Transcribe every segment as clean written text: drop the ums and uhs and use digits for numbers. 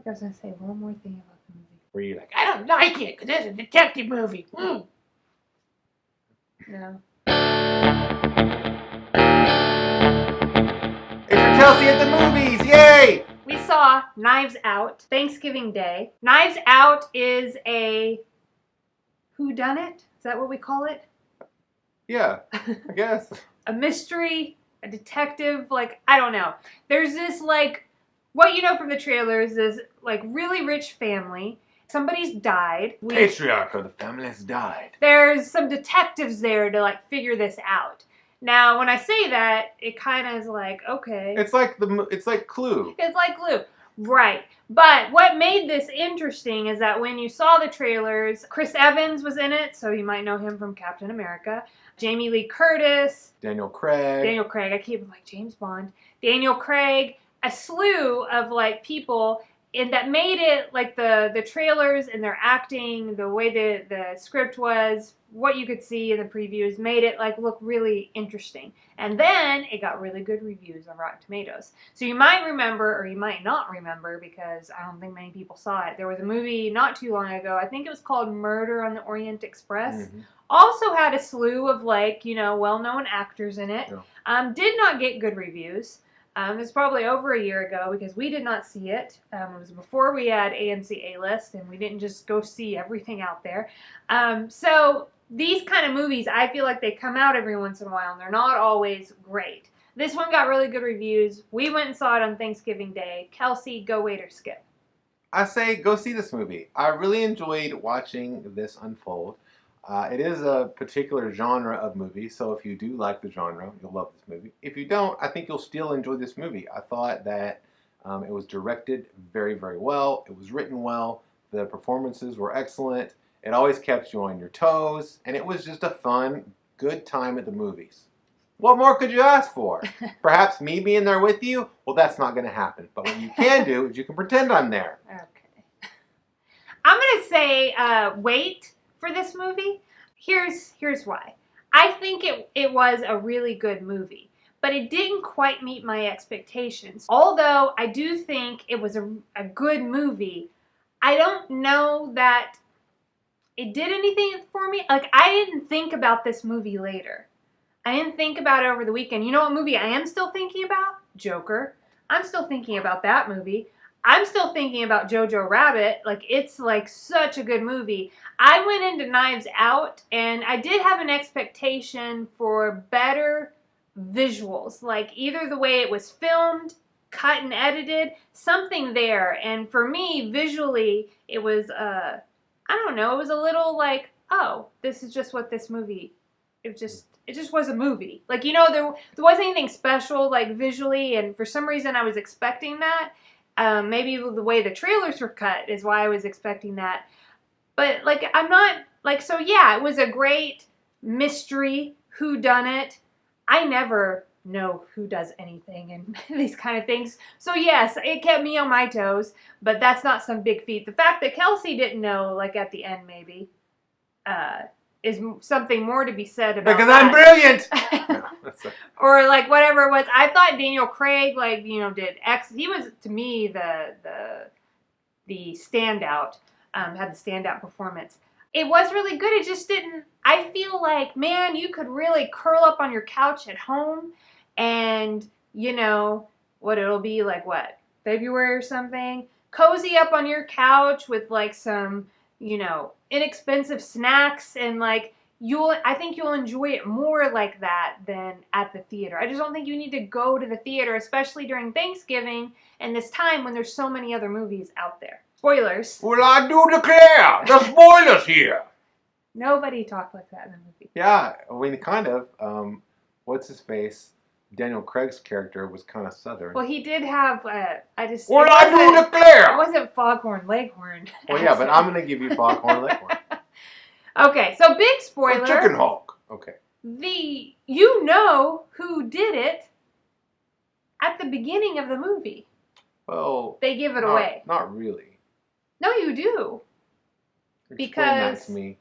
like I was going to say one more thing about the movie. Were you like, I don't like it because it's a detective movie. Mm. No. It's for Chelsea at the movies. Yay! We saw Knives Out Thanksgiving Day. Knives Out is a whodunit? Is that what we call it? Yeah, I guess. A mystery, a detective, like, I don't know. There's this, like, what you know from the trailer is this, like, really rich family. Somebody's died. Patriarch of the family has died. There's some detectives there to, like, figure this out. Now, when I say that, it kind of is like, okay. It's like Clue. It's like Clue. Right. But what made this interesting is that when you saw the trailers, Chris Evans was in it, so you might know him from Captain America. Jamie Lee Curtis. Daniel Craig. I keep like James Bond. Daniel Craig. A slew of like people and that made it like the trailers and their acting, the way the script was, what you could see in the previews made it like look really interesting. And then it got really good reviews on Rotten Tomatoes. So you might remember, or you might not remember, because I don't think many people saw it. There was a movie not too long ago, I think it was called Murder on the Orient Express. Mm-hmm. Also had a slew of like, you know, well-known actors in it. Yeah. Did not get good reviews. It was probably over a year ago because we did not see it. It was before we had AMC A-List and we didn't just go see everything out there. So these kind of movies, I feel like they come out every once in a while and they're not always great. This one got really good reviews. We went and saw it on Thanksgiving Day. Kelsey, go wait or skip? I say go see this movie. I really enjoyed watching this unfold. It is a particular genre of movie, so if you do like the genre, you'll love this movie. If you don't, I think you'll still enjoy this movie. I thought that it was directed very, very well. It was written well. The performances were excellent. It always kept you on your toes, and it was just a fun, good time at the movies. What more could you ask for? Perhaps me being there with you? Well, that's not going to happen. But what you can do is you can pretend I'm there. Okay. I'm going to say wait for this movie. Here's why. I think it was a really good movie, but it didn't quite meet my expectations. Although I do think it was a good movie, I don't know that it did anything for me. Like, I didn't think about this movie later. I didn't think about it over the weekend. You know what movie I am still thinking about? Joker. I'm still thinking about that movie. I'm still thinking about Jojo Rabbit. Like, it's like such a good movie. I went into Knives Out and I did have an expectation for better visuals. Like either the way it was filmed, cut and edited, something there. And for me, visually, it was, I don't know, it was a little like, oh, this is just what this movie, it just was a movie. Like, you know, there wasn't anything special like visually, and for some reason I was expecting that. Maybe the way the trailers were cut is why I was expecting that. But, like, I'm not, like, so yeah, it was a great mystery, whodunit. I never know who does anything and these kind of things. So, yes, it kept me on my toes, but that's not some big feat. The fact that Kelsey didn't know, like, at the end, maybe, is something more to be said about because that. I'm brilliant! Or like whatever it was. I thought Daniel Craig, like, you know, he was, to me, the standout, had the standout performance. It was really good. It just didn't, I feel like, man, you could really curl up on your couch at home and, you know, it'll be like, what, February or something? Cozy up on your couch with like some, you know, inexpensive snacks and like, I think you'll enjoy it more like that than at the theater. I just don't think you need to go to the theater, especially during Thanksgiving and this time when there's so many other movies out there. Spoilers. Well, I do declare, the spoilers here. Nobody talked like that in the movie. Yeah, I mean, kind of. What's his face? Daniel Craig's character was kind of southern. Well, he did have, well, I do declare. It wasn't Foghorn Leghorn. Well, yeah, but I'm going to give you Foghorn Leghorn. Okay, so big spoiler. Or Chicken Hawk. Okay. You know who did it at the beginning of the movie. Well, they give it away. Not really. No, you do. Explain that to me.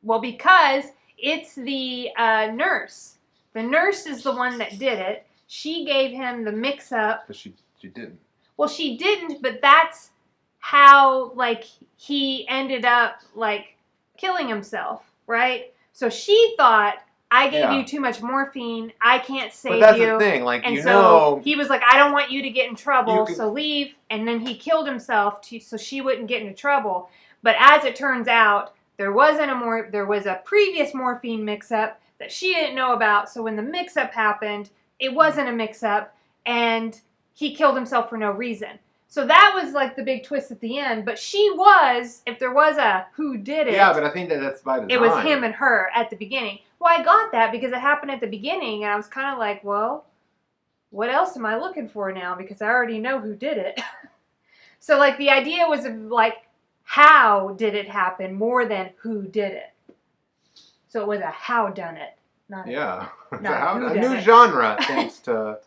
Well, because it's the nurse. The nurse is the one that did it. She gave him the mix-up. But she didn't. Well, she didn't, but that's how, like, he ended up, like, killing himself, right? So she thought, I gave you too much morphine, I can't save you. But that's the thing, like, and so he was like, I don't want you to get in trouble, so leave. And then he killed himself so she wouldn't get into trouble. But as it turns out, there was a previous morphine mix-up that she didn't know about. So when the mix-up happened, it wasn't a mix-up, and he killed himself for no reason. So that was like the big twist at the end. But she was, if there was a who did it. Yeah, but I think that's by design. It was him and her at the beginning. Well, I got that because it happened at the beginning, and I was kind of like, well, what else am I looking for now? Because I already know who did it. So, like, the idea was, like, how did it happen more than who did it. So it was a whodunit, not a new genre, thanks to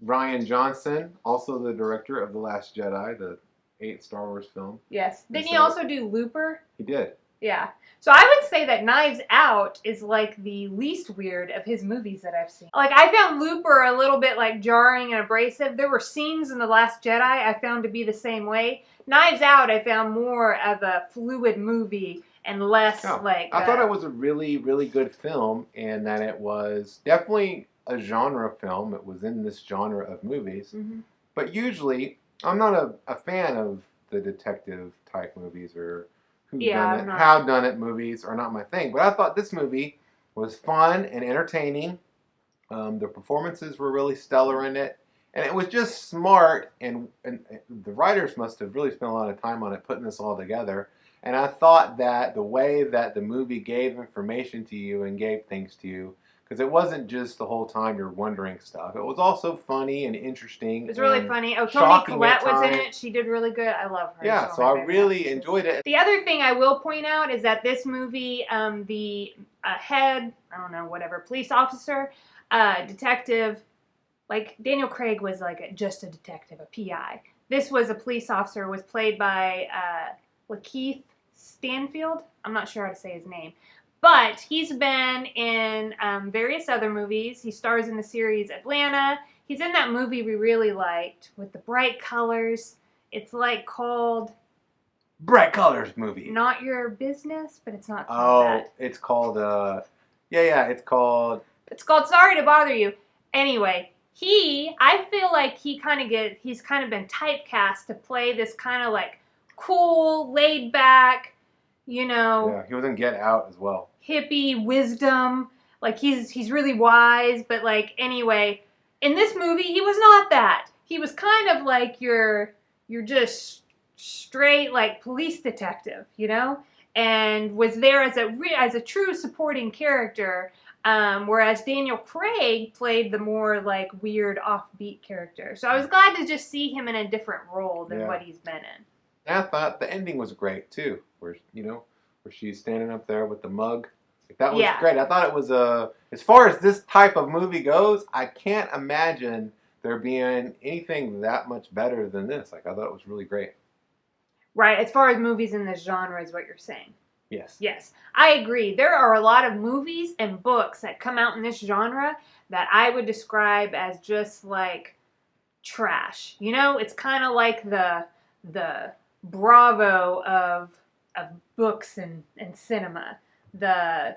Rian Johnson, also the director of The Last Jedi, the 8th Star Wars film. Yes. Didn't he also do Looper? He did. Yeah. So I would say that Knives Out is like the least weird of his movies that I've seen. Like, I found Looper a little bit like jarring and abrasive. There were scenes in The Last Jedi I found to be the same way. Knives Out I found more of a fluid movie and less like... I thought it was a really, really good film, and that it was definitely a genre film. It was in this genre of movies. Mm-hmm. But usually, I'm not a fan of the detective type movies or whodunit movies are not my thing. But I thought this movie was fun and entertaining. The performances were really stellar in it. And it was just smart, and the writers must have really spent a lot of time on it, putting this all together. And I thought that the way that the movie gave information to you and gave things to you, because it wasn't just the whole time you're wondering stuff. It was also funny and interesting. It was really funny. Oh, Toni Collette was in it. She did really good. I love her. Yeah, so I really enjoyed it. The other thing I will point out is that this movie, the head, I don't know, whatever, police officer, detective, like Daniel Craig was like just a detective, a PI. This was a police officer, was played by LaKeith Stanfield. I'm not sure how to say his name. But he's been in various other movies. He stars in the series Atlanta. He's in that movie we really liked with the bright colors. It's like called... Bright Colors movie. Not Your Business, but it's not called that. It's called... it's called... It's called Sorry to Bother You. Anyway, I feel like he's kind of been typecast to play this kind of like cool, laid back, you know... Yeah, he was in Get Out as well. Hippie wisdom, like he's really wise, but like anyway, in this movie he was not that. He was kind of like you're just straight like police detective, you know, and was there as a true supporting character, whereas Daniel Craig played the more like weird offbeat character. So I was glad to just see him in a different role than what he's been in. And I thought the ending was great too, where she's standing up there with the mug. That was great. I thought it was as far as this type of movie goes, I can't imagine there being anything that much better than this. Like, I thought it was really great. Right, as far as movies in this genre is what you're saying. Yes. Yes, I agree. There are a lot of movies and books that come out in this genre that I would describe as just like trash. You know, it's kind of like the Bravo of books and cinema. The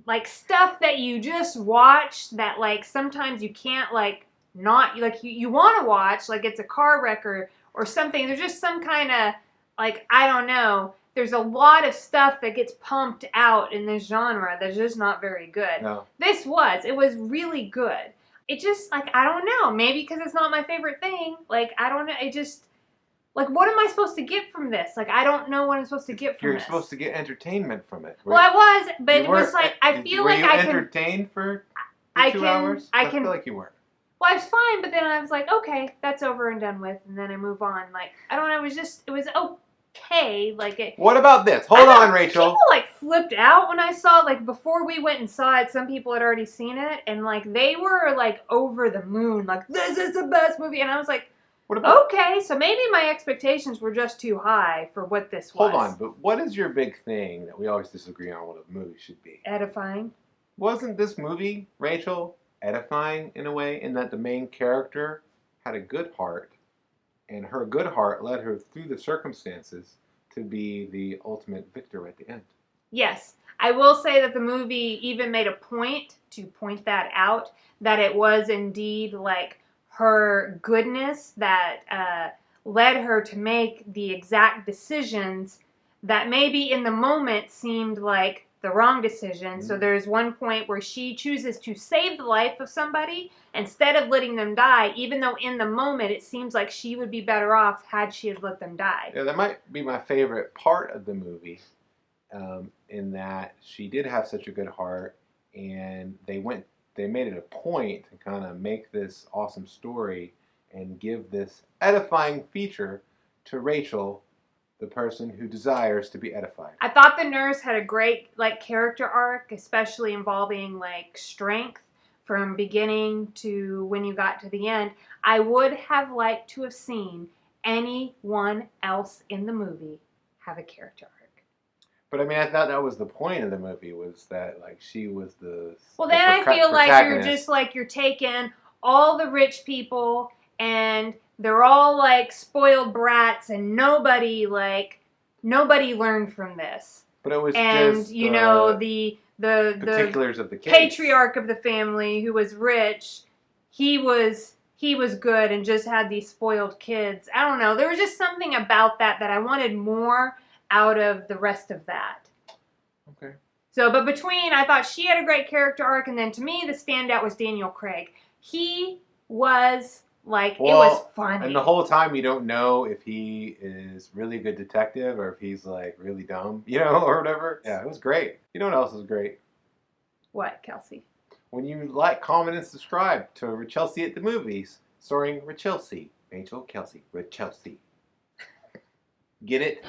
like stuff that you just watch that like sometimes you can't like not like you want to watch, like it's a car wreck or something. There's just some kind of like, I don't know, there's a lot of stuff that gets pumped out in this genre that's just not very good. No. It was really good. It just like, I don't know, maybe because it's not my favorite thing, like I don't know, it just like, what am I supposed to get from this? Like, I don't know what I'm supposed to get from this. You're supposed to get entertainment from it. Well, I was, but it was like, I feel like I can... Were you entertained for 2 hours? I feel like you weren't. Well, I was fine, but then I was like, okay, that's over and done with, and then I move on. Like, I don't know, it was okay. Like it. What about this? Hold on, Rachel. People, like, flipped out when I saw it. Like, before we went and saw it, some people had already seen it, and, like, they were, like, over the moon. Like, this is the best movie. And I was like... Okay, so maybe my expectations were just too high for what this was. Hold on, but what is your big thing that we always disagree on what a movie should be? Edifying. Wasn't this movie, Rachel, edifying in a way in that the main character had a good heart and her good heart led her through the circumstances to be the ultimate victor at the end. Yes. I will say that the movie even made a point to point that out, that it was indeed like her goodness that led her to make the exact decisions that maybe in the moment seemed like the wrong decision. So there's one point where she chooses to save the life of somebody instead of letting them die, even though in the moment it seems like she would be better off had she had let them die. Yeah, that might be my favorite part of the movie, in that she did have such a good heart, and they made it a point to kind of make this awesome story and give this edifying feature to Rachel, the person who desires to be edified. I thought the nurse had a great like character arc, especially involving like strength from beginning to when you got to the end. I would have liked to have seen anyone else in the movie have a character arc. But I mean, I thought that was the point of the movie, was that like she was the Well, then I feel like you're protagonist. just like you're taking all the rich people and they're all like spoiled brats and nobody learned from this. But it was And just you know the particulars of the case. Patriarch of the family who was rich, he was good and just had these spoiled kids. I don't know. There was just something about that I wanted more out of the rest of that. Okay. So, but I thought she had a great character arc, and then to me, the standout was Daniel Craig. He was like, it was funny. And the whole time you don't know if he is really a good detective or if he's like really dumb, or whatever. Yeah, it was great. You know what else was great? What, Kelsey? When you like, comment, and subscribe to Richelsea at the Movies, starring Richelsea, Rachel, Kelsey, Richelsea. Get it?